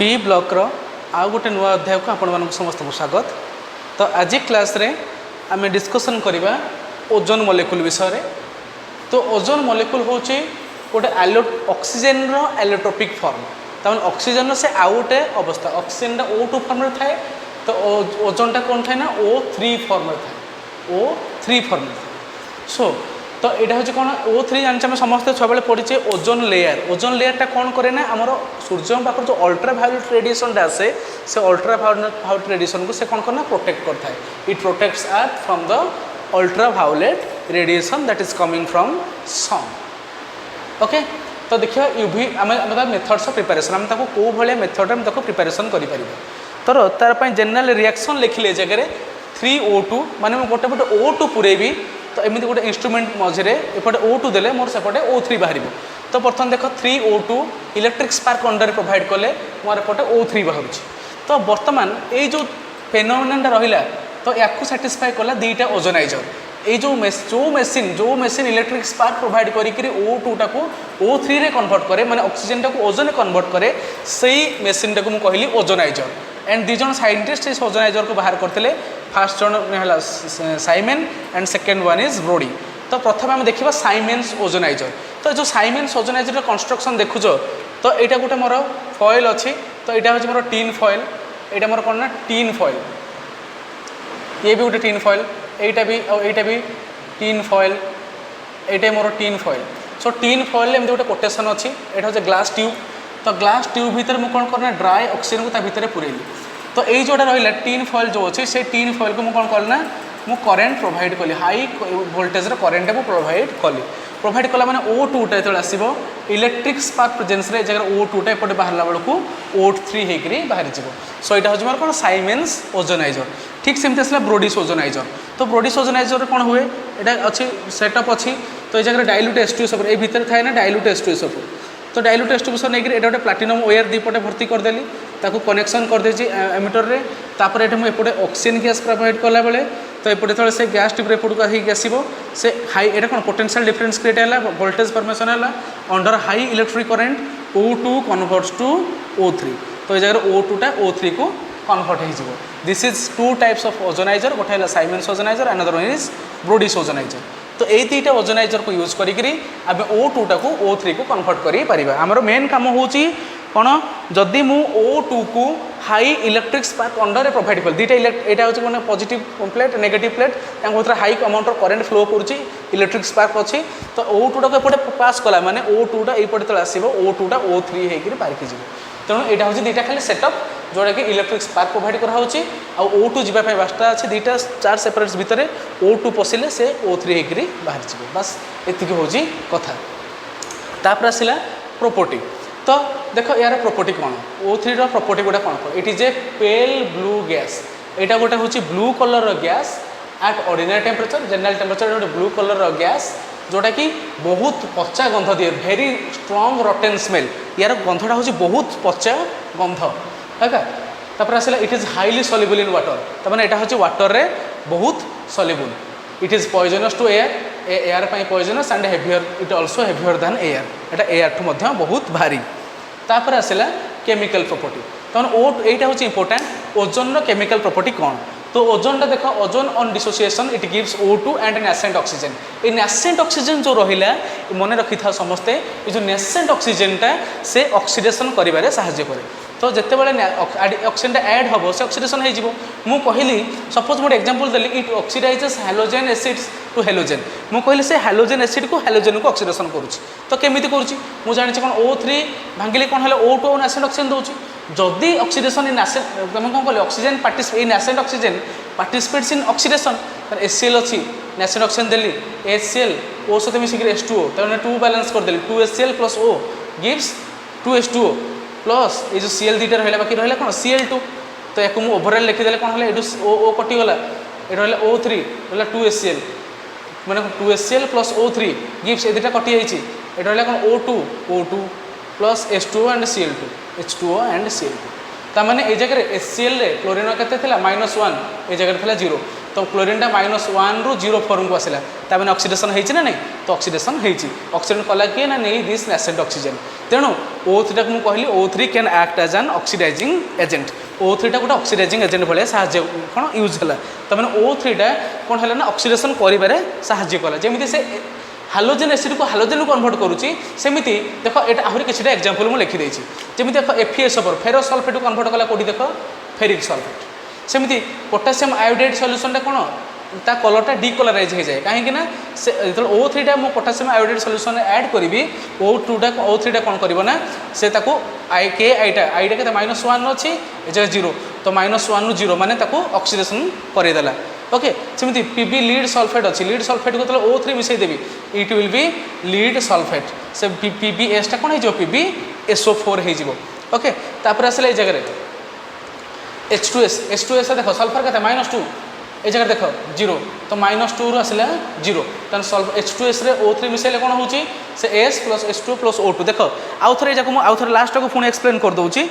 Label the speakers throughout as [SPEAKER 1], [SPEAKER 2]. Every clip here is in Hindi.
[SPEAKER 1] पी ब्लॉक रो आउ गोटे नुआ अध्याय को आपण मानक समस्त को स्वागत। तो आज क्लास रे आम डिस्कसन करवा ओजोन मॉलिक्यूल विषय रे। तो ओजोन मॉलिक्यूल होचे गोटे ऑक्सीजन रो एलोट्रोपिक फॉर्म। तमें ऑक्सीजन से आउ गोटे अवस्था ऑक्सीजन O2 फॉर्म रे थाए, तो ओजोन टा कौन थाए ना O3 फॉर्म रे थाए, O3 फॉर्म रे थाए। सो तो यहाँ हूँ कौन O3 जानी आम समस्ते छुआ बेले पढ़ीचे ओजोन लेयर। ओजोन लेयर टा कौन करे ना आमर सूर्य पाखर जो अल्ट्रा भायोलेट रेडिएशन आसे से अल्ट्रा भायोलेट रेडिएशन को से कौन करना प्रोटेक्ट करता है। It protects earth from the ultra violet radiation that is coming from sun. Okay, तो देखिए यूवी आम मेथड्स ऑफ प्रिपरेशन आम कौ भाया मेथड में प्रिपरेशन करें। तो तार जनरल रिएक्शन लिखिले जगह 3O2 माने गोटे पटे O2 पुरेबी, तो एमती गोटे इंस्ट्रूमेंट मझे एपटे O2 देले मोर सेपटे O3 बाहर। तो प्रथम देख 3O2 electric spark under provide कले मोर एपटे O3 बाहर। तो बर्तमान ये जो फेनोमेनन रहा तो या साटिस्फाई कला दुईटा ओजोनाइजर। ये जो मेसीन इलेक्ट्रिक स्पार्क प्रोवाइड करी O2 टाको O3 रे कन्वर्ट करे माने ऑक्सीजन टाको ओजोन रे कन्वर्ट करे, सही मेसीन टाको मु कहली ओजोनाइजर। एंड दी जन साइंटिस्ट इस ओजोनाइजर को बाहर करते। फास्ट जन है Simon and second one is Brodie. तो प्रथम आम देखा साइमेंस ओजोनाइजर। तो जो साइमेंस ओजोनाइजर कंस्ट्रक्शन देखुच तो यहाँ गोटे मोर फॉइल अच्छी, तो यहाँ हूँ मोर टीन फॉइल, यहाँ मोर कौन ना टीन फॉइल, ये भी गोटे टीन फॉइल, यहाँ भी टीन फॉइल, यहाँ मोर टीन फॉइल। सो टीन फॉइल एमती गोटे कोटेसन अच्छी, यहाँ हूँ ग्लास ट्यूब। तो ग्लास ट्यूब भितर मुझे कौन करना ड्राए ऑक्सीजन को भितर पुरेली। तो ये जोटा रहा टीन फॉइल जो अच्छे से टीन फॉइल को मुझे कौन कल ना मु करेन्ट प्रोवाइड कली, हाई वोल्टेज करेन्ट को प्रोवाइड कला मैंने O2 टा जो आसो इलेक्ट्रिक स्पार्क प्रेजेंस रे जगह O2 टा एपटे बाहर बेलू O3 होकर बाहर जीव। सो यहाँ हूँ मोर कौन साइमेंस ओजोनाइजर। ठीक सेमती आसला ब्रोडिस ओजोनाइजर। तो ब्रोडिस ओजोनाइजर कौन हुए यहाँ अच्छी सेटअप अच्छी। तो ये जगह डाइल्यूट H2SO ये भितर थाए ना डाइल्यूट H2SO। तो डाइल्यूट H2SO नहीं गोटे प्लाटिनम वेयर दीपटे भर्ती करदेली, ताको कनेक्शन कर देछि एमिटर रे। तापर एठे एपटे ऑक्सीजन गैस प्रोवाइड कला बेले तो एपटे थोड़े से गैस ट्यूब एपट को आसो से हाई एटा कौन पोटेंशियल डिफरेंस क्रिएट है, वोल्टेज फॉर्मेशन है under high electric current O2 converts to O3। तो ये जगह O2 टा O3 को कन्वर्ट हो। This is two types of ozonizer, गोटे है Siemens ozonizer, another one is Brodie's ozonizer. तो ये दुईटा ओजोनाइजर को यूज करी आम O2 टाको O3 को कन्वर्ट करें। आमर मेन काम हूँ कौन जदि मु O2 को high electric spark under provide कर दुईटा यहाँ हूँ मैंने पॉजिटिव प्लेट नेगेटिव प्लेट भर हाई अमाउंट करेंट फ्लो करुच्ची इलेक्ट्रिक स्पार्क अच्छी। तो O2 टाको एपटे पास कला माने O2 टा ये आसो O2 टा O3 होकर पारिकी जीव। तेणु यहाँ हूँ दुईटा खाली सेटअप जोटा कि इलेक्ट्रिक स्पार्क प्रोवाइड कराऊँगी आ O2 जावाई बास्ता अच्छे दुईटा चार सेपरेट्स भितर O2 पशिले से O3 होकर बाहर जीव। बस एतिक हूँ कथा। तापर आसला प्रॉपर्टी। तो देख यार प्रॉपर्टी कौन O3 रो प्रॉपर्टी गोटे कौन it is a pale blue gas. यहाँ गोटे हूँ blue colour gas at ordinary temperature, general temperature गोटे ब्लू कलर गैस जोटा कि बहुत पचा गंध दिए, भेरी स्ट्रंग रटेन स्मेल। यार गंधटा हूँ बहुत पचा गंध है। तापर आसला it is highly soluble in water. तमाने यहाँ हूँ वाटर रे बहुत soluble. It is poisonous to air, air पाई poisonous and heavier, it also heavier than air, एटा एयर ठू मध्य बहुत भारी। तापर आसला केमिकल प्रॉपर्टी। तो यहाँ हूँ इंपोर्टेंट ओजोन रो केमिकल प्रॉपर्टी कौन। तो ओजोन टा देख ozone on dissociation it gives O2 and nascent oxygen. ये नेसेंट ऑक्सीजन जो रहा मन रखी था समस्ते, ये जो नेसेंट ऑक्सीजन टा से ऑक्सीडेशन करिबारे सहायता करे। तो जिते बड़े ऑक्सीजन ऐड हम से ऑक्सीडेशन हो मु कहली सपोज मोटे एग्जांपल देली it oxidises halogen acids to halogen. मु कहली से हैलोजेन एसिड को हैलोजेन को ऑक्सीडेशन करुच्ची। तो केमिति करुच्ची मु जानि कौन O3 भांगिले कौन है O2 और नेसेंट ऑक्सीजन दूसरी। जदि ऑक्सीडेशन इन नेसेंट तुम कौन कल oxygen participate nascent oxygen participates in oxidation HCl अच्छी नेसेंट ऑक्सीजन देली HCl O सहित मिसिक H2O तो 2 बैलेंस करदेली 2HCl plus O gives 2H2O plus ये जो Cl दुईटा रहा बाकी रहा कौन Cl2। तो या ओभरऑल लिखिदे कौन है ये O कटिगला ये रहा O3 रहा 2HCl मैंने 2HCl प्लस O3 गिव्स ये दुटा कटि जाइए ये रहा कौन O2 plus H2O and Cl2 H2O and Cl2। तामाने ये जगह HCl रे क्लोरीन केते थिला -1 ये जगह थिला 0। तो क्लोरीनटा -1 ରୁ 0.4 को आसला ताने ऑक्सीडेशन होइछि ना नहीं तो ऑक्सीडेशन होइछि ऑक्सीडेशन कला किए ना नहीं दिस नेसेंट ऑक्सीजन तेणु O3 टाक मुझे कहली O3 can act as an oxidising agent O3 टा गोटे ऑक्सीडाइजिंग एजेंट भाया साहाଯ୍य कौन यूज है तमें O3 टा कौन है ना ऑक्सीडेशन करिबारे साहाଯ୍य कला जेमिति से हालोजेन एसिड को हालोजेन कन्वर्ट करुच्ची सेमिति देख एटा आहुरी किछटा एग्जांपल मु लिखि देछि जेमिति देख FeSO4 फेरस सल्फेट को कन्वर्ट कला कोठी देख फेरिक सल्फेट सेमिति पोटेशियम आयोडाइड सॉल्यूशन टा कोन ता कलरटा डिकलराइज हो जाए कहीं ना से जो O3 टा मु पोटेशियम आयोडाइड सॉल्यूशन ऐड करी O3 टा कौन कर ना से ताको के आईटा के -1 अच्छी ए 0 तो -1 ରୁ 0 माने ताको ऑक्सीडेशन करदेला ओके सेमती पीबी लीड सल्फेट अच्छी लीड सल्फेट को O3 मिसई देवी it will be lead sulphate से PbS टा कौन हो PbSO4 हो ओके तापर आसला ए जगह H2S देखो सल्फर के -2 ये जगह देख 0 तो -2 रू आसला 0 तेना सल्फर H2S रे O3 मिसैले कौन हो S plus H2 plus O2 देख आउ थे आउ थे लास्ट को पुणी एक्सप्लेन कर दूसरी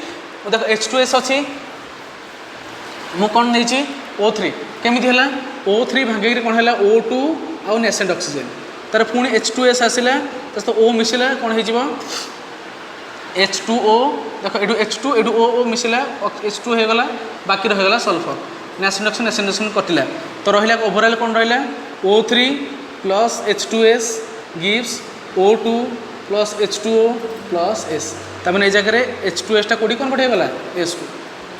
[SPEAKER 1] देख H2S अच्छी मु कौन नहीं O3 केमी है O3 भांगे कौन है O2 आउ नेसेंट ऑक्सीजन तार पुणी H2S आसला तो O मिसला कौन हो H2O देख एटू H2 एटू O मिसला H2 हो गला बाकी रहीगला सल्फर नेसेंट ऑक्सीजन कटिला तो रहा ओवरऑल कौन रहा O3 plus H2S gives O2 plus H2O plus S तमें ये जगह H2S टा कौटी कन्वर्ट होगा S2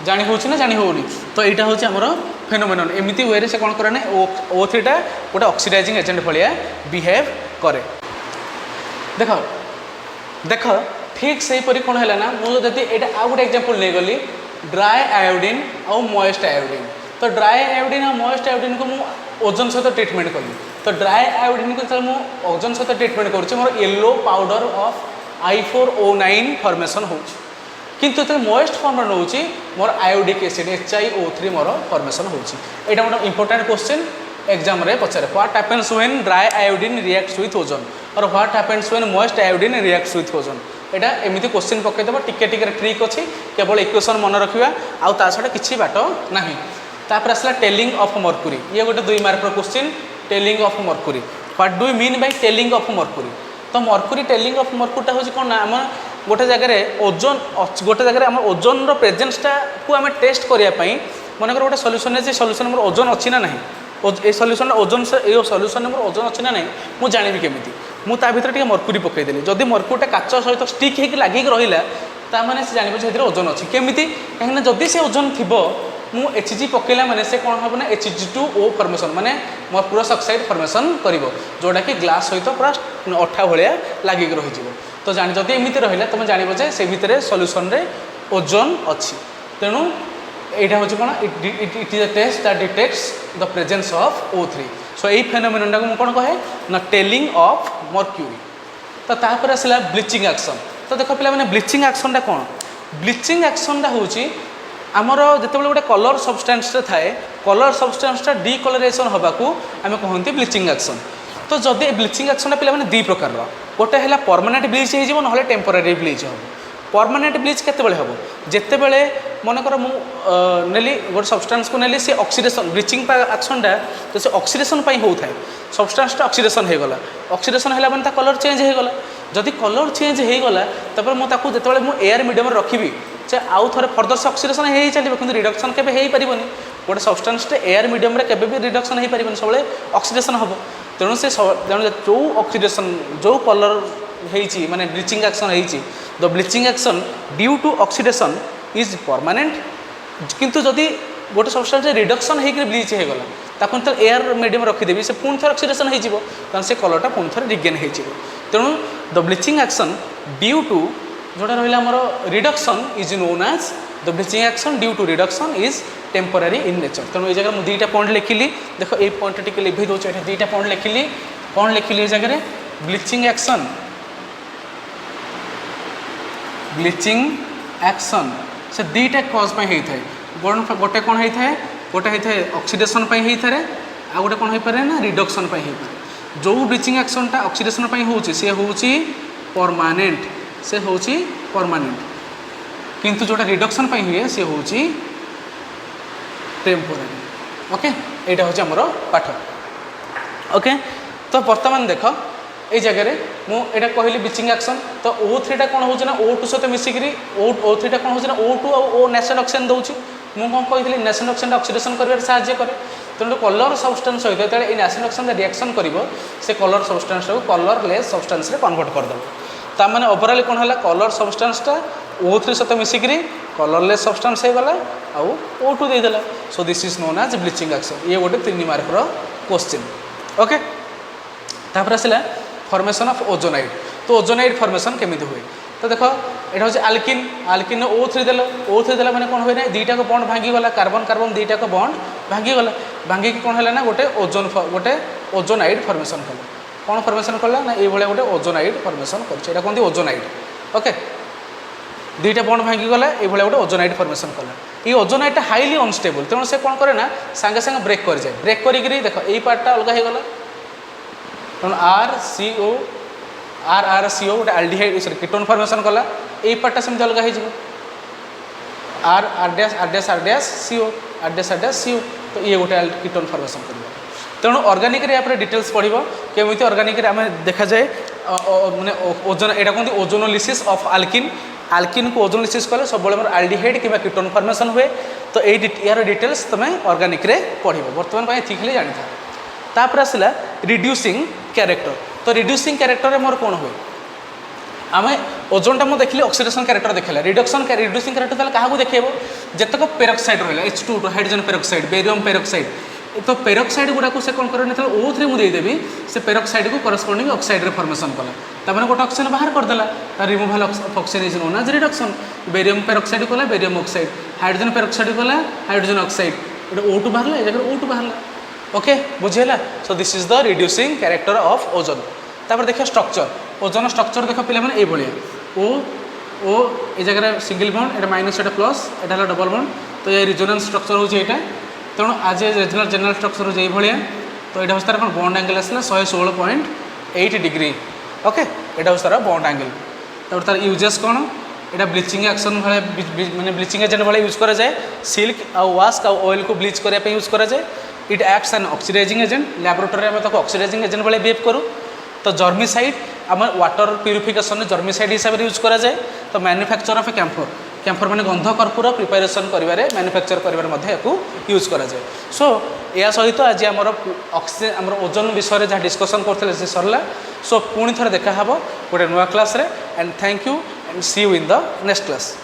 [SPEAKER 1] जानी हो ना जानी होनी तो यहाँ हूँ आमर फेनोमेनन एमती वे से कौन करे O3 टा गोटे ऑक्सीडाइजिंग एजेंट भाया बिहेव करे देख देख ठीक से हीपरी कौन है ना मुझे यहाँ आउ गोटे एग्जांपल नहीं गली ड्राई आयोडीन आउ मॉइस्ट आयोडीन तो ड्राई आयोडीन और मॉइस्ट आयोडीन को मुझे ओजोन सहित ट्रीटमेंट कली तो ड्राई आयोडीन को जो ओजोन सहित ट्रीटमेंट करुँच मोर yellow powder of I4O9 formation हो किंतु जो मॉइस्ट फॉर्म नौ मोर आयोडिक एसिड HiO3 मोर फॉर्मेशन होटा गोटे इंपोर्टेंट क्वेश्चन एग्जाम रे पचारे what happens when dry iodine reacts with ozone और what happens when moist iodine reacts with ozone यहाँ एमती क्वेश्चन पकईदेव टिके ट्रिक अच्छी केवल इक्वेशन मन रखा आउ ता छड़ा किसी बाट ना तापर आसला टेलिंग ऑफ मर्क्यूरी ये गोटे 2 mark question telling of mercury what do you mean by telling of mercury तो मर्क्यूरी टेलिंग ऑफ मर्क्यूरीटा हूँ कौन ना आम गोटे जगह ओजोन गोटे जगह आम ओजोन प्रेजेंसटा को आम टेस्ट करने मनकर गोटे सल्यूशन है सल्यूशन मोर ओजोन अच्छी ना ना ये सल्यूशन ओजोन ये सल्यूशन मोर ओजोन अच्छी ना ना मुझे जानी केमी मुझे भर मर्क्यूरी पकईदेली जदि मर्क्यूरीटा काच सहित स्टिक होकर लगिक रहा ताने से जान से ओजोन अच्छी केमी कहीं जदि से ओजोन थी मु Hg पकेला माने से कौन हम ना Hg2O फॉर्मेशन माने मर्क्यूरस ऑक्साइड फॉर्मेशन करिवो जोटा कि ग्लास सहित पूरा अठा भाया लगिक रही तो जान जदि एमती रहा तुम जानव जे से भितर सल्यूशन रे ओजोन अच्छी तेणु यहाँ हूँ कौन it is a test that detects the presence of O3 so यही फेनोमेनन टाक कौन कहे ना टेलिंग ऑफ मर्क्यूरी तो तापर आसला ब्लीचिंग एक्शन तो देख पे मैंने ब्लीचिंग एक्शन कौन ब्लीचिंग एक्शन हूँ आमर जिते गोटे कलर सबस्टान्स थाए कलर सबस्टान्सटा डिकलराइजेशन होगाकू आम कहते ब्लीचिंग एक्शन तो जदि ब्लीचिंग एक्शन पे दुई प्रकार गोटे है परमानेंट ब्लीच हो ना टेम्पोरारी ब्लीच हो परमानेंट ब्लीच केतेबेले हम जितेबले मनकर नेली गोटे सब्सटेंस को नेली से ऑक्सीडेशन ब्लीचिंग एक्शनटा तो से ऑक्सीडेशन होता है सब्सटेंसटा ऑक्सीडेशन हो गला ऑक्सीडेशन है मैंने कलर चेंज हो गला जदि कलर चेंज हो गला तब मुझे जो एयर मीडियम रखी से आउ थे फर्दर से ऑक्सीडेशन हो चलो कि रिडक्शन के हो पारनि गोटे सब्सटेंसटे एयर मीडियम के रिडक्शन हो पारनि सब ऑक्सीडेशन हम तेणु से जो ऑक्सीडेशन जो कलर होती माने ब्लीचिंग एक्शन होती the bleaching action due to oxidation is permanent किंतु जदि गोटे सब्सटेंस रिडक्शन होकर ब्लीच हो गला ताकू तो एयर मीडियम रखीदेवी से पुणी थे ऑक्सीडेशन हो से कलरटा पुणी थे रिगेन हो तेणु the bleaching action due to जोटा रहा आमर reduction is known as the bleaching action due to reduction is temporary in nature तेणु ये जगह मुझे 2टा पॉइंट लिखिली देख ये पॉइंट टी लिखी दूसरे ये 2टा पॉइंट लिखिली कौन लिखिली जगह ब्लीचिंग एक्शन से 2टा कज होता है गोटे कौन होता है गोटे होता है ऑक्सीडेशन होता है आ गोटे कौन हो पारे ना रिडक्शन हो पारे जो ब्लीचिंग एक्शनटा ऑक्सीडेशन होची से होची परमानेंट से होची परमानेंट किंतु जोटा रिडक्शन हुए से होची टेम्पोरारी ओके এইটা হচ্ছে আমার পাঠ। ओके तो बर्तमान देख ये जगह मुझे कहली ब्लीचिंग एक्शन तो O3 कौन हो O2 सहित मिसिक O3 कौन हो O2 और नेशन ऑक्सीजन दूसरी मुझे कौन कही नेशन ऑक्सीजन ऑक्सीडेशन कर साहाय्य करे तेणु कलर सब्सटेंस सहित जो नेशन ऑक्सीजन रिएक्शन कर से कलर सब्सटेंस को कलरलेस सब्सटेंस कन्वर्ट करदेव ताने ओवरऑल कौन है कलर सब्सटेंसटा O3 सहित मिसिक कलरलेस सब्सटेंस हो गला आउ O2 देदेला so this is known as bleaching action ये गोटे 3 मार्कर क्वेश्चन। ओके तापर आसला फॉर्मेशन ऑफ ओजोनाइड तो ओजोनाइड फॉर्मेशन केमिति हुए तो देखो एटा होचे आल्किन आल्किन O3 देला माने कोन होय ना दुईटा को बॉन्ड भांगी गला कार्बन कार्बन दुईटा को बॉन्ड भांगी गला भांगी की कोन हला ना गोटे ओजोनाइड फॉर्मेशन कला कोन फॉर्मेशन कला ना ए भले गोटे ओजोनाइड फॉर्मेशन करछ एटा कोनती ओजोनाइड। ओके दुईटा बॉन्ड भांगी गला ए भले गोटे ओजोनाइड फॉर्मेशन कला ये ओजोनाइडटा हाईली अनस्टेबल तेणु से कौन करे ना सांगे सांगे ब्रेक कर जाए ब्रेक करी देखो यही पार्टटा अलग हो गला तेणु आर सी ओ गोटे एल्डिहाइड सॉरी कीटोन फॉर्मेशन कला यही पार्टटा सेमती अलग हो आर डैश सी ओ तो ये गोटे कीटोन फॉर्मेशन कर तेणु ऑर्गेनिक रे आपरे डिटेल्स पढ़िबो केमिति ऑर्गेनिक रे आमे देखा जाए माने ozone Etah cone ozonolysis of आल्किन आल्किन को ओजोनोलिसिस कले सब बळे हमर एल्डिहाइड किबा कीटोन फॉर्मेशन हुए तो ए यार डिटेल्स तमे ऑर्गेनिक रे पढ़िबो वर्तमान पय थिकले जानि था तापर आसला रिड्यूसिंग कैरेक्टर तो रिड्यूसिंग कैरेक्टर रे मोर कोन हुए आमे ओजोनटा मो देखली ऑक्सीडेशन कैरेक्टर देखला रिडक्शन रिड्यूसिंग कैरेक्टर तले काहा को देखेबो जतक पेरोक्साइड रहला H2 hydrogen peroxide barium peroxide तो पेरोक्साइड गुड़ा को से कौन कर O3 मुझे देदेवी से पेरोक्साइड को करस्पोंडिंग ऑक्साइड रे फॉर्मेशन कला तमाने गोटे ऑक्सीजन बाहर करदेला तार removal of oxygen is known as reduction barium peroxide कला बेरियम ऑक्साइड हाइड्रोजन पेरोक्साइड कला हाइड्रोजन ऑक्साइड गोटे O2 बाहरला ए जगह O2 बाहरला। ओके बुझेला so this is the reducing character of ozone. तापर देखिए स्ट्रक्चर ओजोन स्ट्रक्चर देख पे मैंने ये ओ ये जगह सिंगल बॉन्ड एटा माइनस एटा प्लस एटा डबल बॉन्ड तो ये रिजोनेंस स्ट्रक्चर हो तेणु आज रिजनल जनरल स्ट्रक्चर जो भाया तो यहाँ हूँ तार बॉन्ड एंगल आसला 116.8 डिग्री। ओके यहाँ हूँ तार बॉन्ड एंगल तार तार यूजेस कौन यहाँ ब्लीचिंग एक्शन भाई मैंने ब्लीचिंग एजेंट भाई यूज करा जाए सिल्क आ वास्क आ ऑयल को ब्लीच करने यूज करा जाए it acts an oxidising agent laboratory में ऑक्सीडाइजिंग एजेंट भाई बिहेव करूँ तो जर्मिसाइड आम वाटर प्यूरिफिकेशन जर्मिसाइड हिसाब से यूज करा जाए तो मैन्युफैक्चर ऑफ ए कैम्फर मैंने गंध कर्पूर प्रिपेरेसन करिवारे मैन्युफैक्चर करिवारे यूज करा जाए। सो या सहित आज आमर ऑक्सीजन आमर ओजोन विषय जहाँ डिस्कसन करते से सरला सो पुणी थोड़े देखा गोटे नुआ क्लास रे and thank you and see you in the next class.